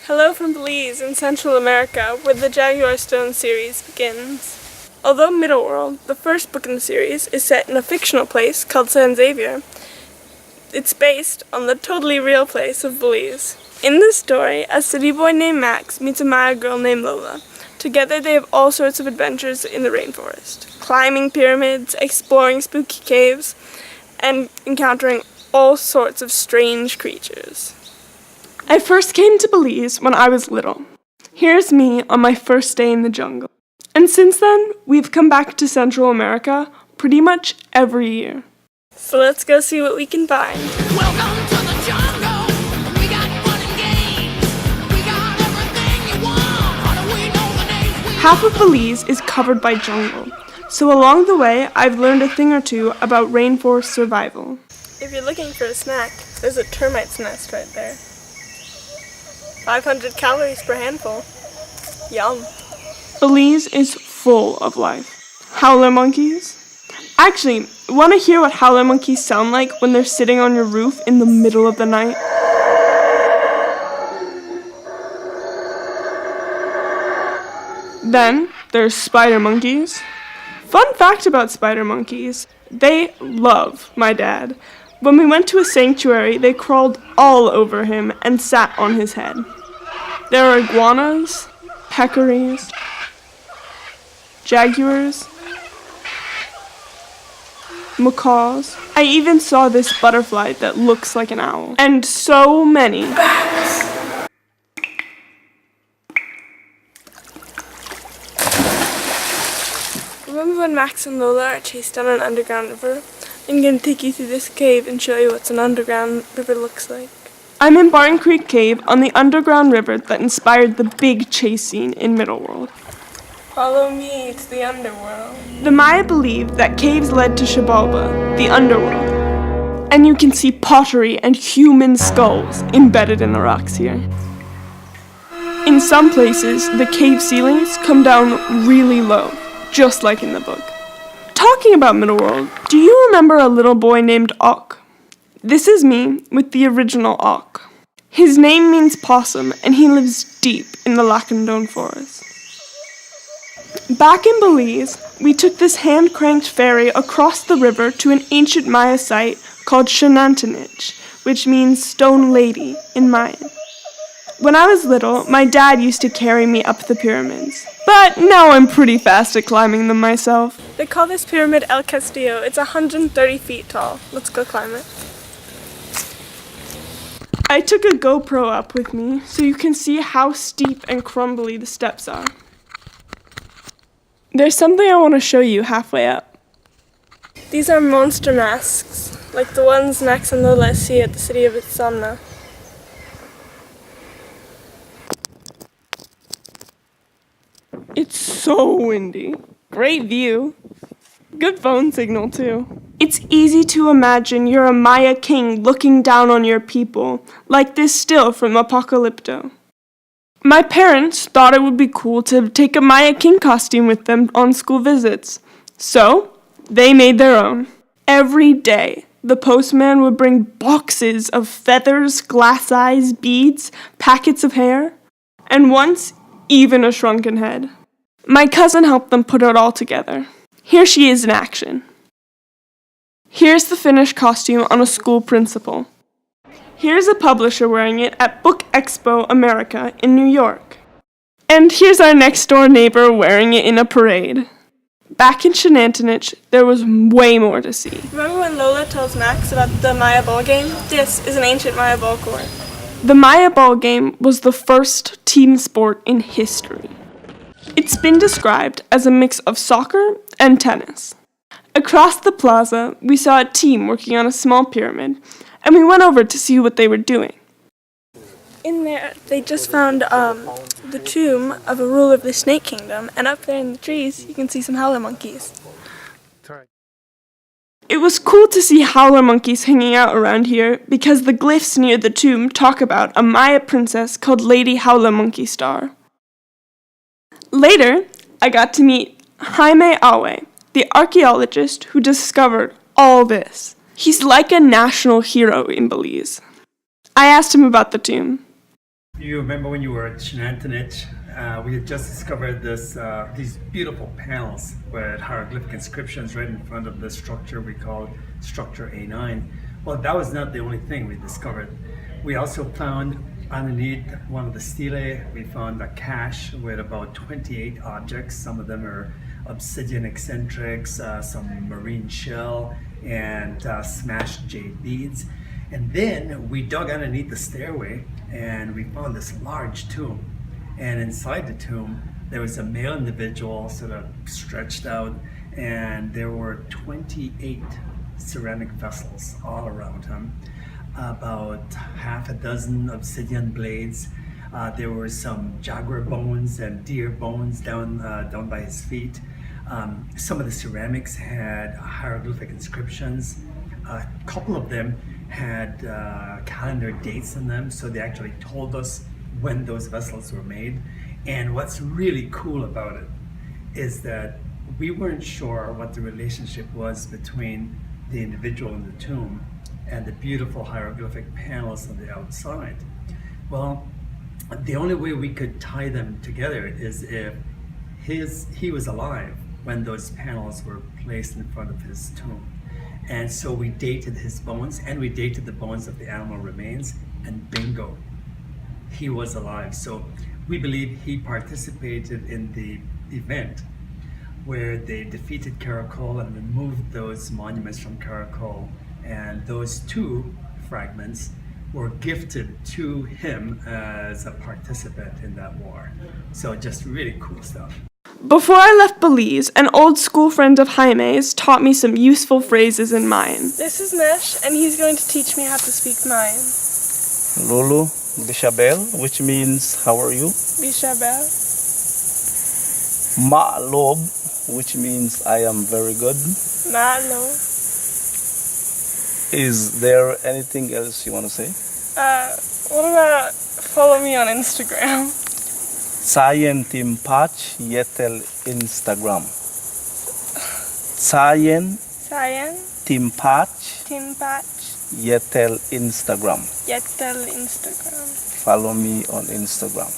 Hello from Belize in Central America, where the Jaguar Stone series begins. Although Middle-world, the first book in the series, is set in a fictional place called San Xavier, it's based on the totally real place of Belize. In this story, a city boy named Max meets a Maya girl named Lola. Together they have all sorts of adventures in the rainforest, climbing pyramids, exploring spooky caves, and encountering all sorts of strange creatures. I first came to Belize when I was little. Here's me on my first day in the jungle. And since then, we've come back to Central America pretty much every year. So let's go see what we can find. Welcome to the jungle. We got fun and games. We got everything you want. How do we know the names? Half of Belize is covered by jungle, so along the way, I've learned a thing or two about rainforest survival. If you're looking for a snack, there's a termite's nest right there. 500 calories per handful. Yum. Belize is full of life. Howler monkeys? Actually, want to hear what howler monkeys sound like when they're sitting on your roof in the middle of the night? Then, there's spider monkeys. Fun fact about spider monkeys, they love my dad. When we went to a sanctuary, they crawled all over him and sat on his head. There are iguanas, peccaries, jaguars, macaws. I even saw this butterfly that looks like an owl. And so many bats. Remember when Max and Lola are chased down an underground river? I'm going to take you through this cave and show you what an underground river looks like. I'm in Barn Creek Cave on the underground river that inspired the big chase scene in Middle-world. Follow me to the underworld. The Maya believed that caves led to Xibalba, the underworld. And you can see pottery and human skulls embedded in the rocks here. In some places, the cave ceilings come down really low, just like in the book. Talking about Middle-world, do you remember a little boy named Auk? This is me with the original Auk. His name means possum, and he lives deep in the Lacandone forest. Back in Belize, we took this hand-cranked ferry across the river to an ancient Maya site called Shenantinich, which means stone lady in Mayan. When I was little, my dad used to carry me up the pyramids. But now I'm pretty fast at climbing them myself. They call this pyramid El Castillo. It's 130 feet tall. Let's go climb it. I took a GoPro up with me so you can see how steep and crumbly the steps are. There's something I want to show you halfway up. These are monster masks, like the ones Max and Lola see at the city of Itzamna. It's so windy. Great view. Good phone signal, too. It's easy to imagine you're a Maya king looking down on your people, like this still from Apocalypto. My parents thought it would be cool to take a Maya king costume with them on school visits. So, they made their own. Every day, the postman would bring boxes of feathers, glass eyes, beads, packets of hair, and once, even a shrunken head. My cousin helped them put it all together. Here she is in action. Here's the finished costume on a school principal. Here's a publisher wearing it at Book Expo America in New York. And here's our next door neighbor wearing it in a parade. Back in Shenantinich, there was way more to see. Remember when Lola tells Max about the Maya ball game? This is an ancient Maya ball court. The Maya ball game was the first team sport in history. It's been described as a mix of soccer and tennis. Across the plaza, we saw a team working on a small pyramid, and we went over to see what they were doing. In there, they just found the tomb of a ruler of the Snake Kingdom, and up there in the trees, you can see some howler monkeys. It was cool to see howler monkeys hanging out around here because the glyphs near the tomb talk about a Maya princess called Lady Howler Monkey Star. Later, I got to meet Jaime Awe, the archaeologist who discovered all this. He's like a national hero in Belize. I asked him about the tomb. You remember when you were at Shenantonich, we had just discovered these beautiful panels with hieroglyphic inscriptions right in front of the structure we called Structure A9. Well, that was not the only thing we discovered. We also found underneath one of the stelae, we found a cache with about 28 objects. Some of them are obsidian eccentrics, some marine shell, and smashed jade beads. And then we dug underneath the stairway and we found this large tomb. And inside the tomb, there was a male individual sort of stretched out, and there were 28 ceramic vessels all around him, about half a dozen obsidian blades. There were some jaguar bones and deer bones down by his feet. Some of the ceramics had hieroglyphic inscriptions. A couple of them had calendar dates in them, so they actually told us when those vessels were made. And what's really cool about it is that we weren't sure what the relationship was between the individual in the tomb and the beautiful hieroglyphic panels on the outside. Well, the only way we could tie them together is if he was alive when those panels were placed in front of his tomb. And so we dated his bones and we dated the bones of the animal remains, and bingo, he was alive. So we believe he participated in the event where they defeated Caracol and removed those monuments from Caracol, and those two fragments were gifted to him as a participant in that war. So just really cool stuff. Before I left Belize, an old school friend of Jaime's taught me some useful phrases in Mayan. This is Nesh, and he's going to teach me how to speak Mayan. Lulu Bishabel, which means how are you? Bishabel. Ma'lob, which means I am very good. Malo. Is there anything else you want to say? What about follow me on Instagram? Sayen Timpach Yetel Instagram. Sayen Sayan. Timpach Timpach. Yetel Instagram. Yetel Instagram. Follow me on Instagram.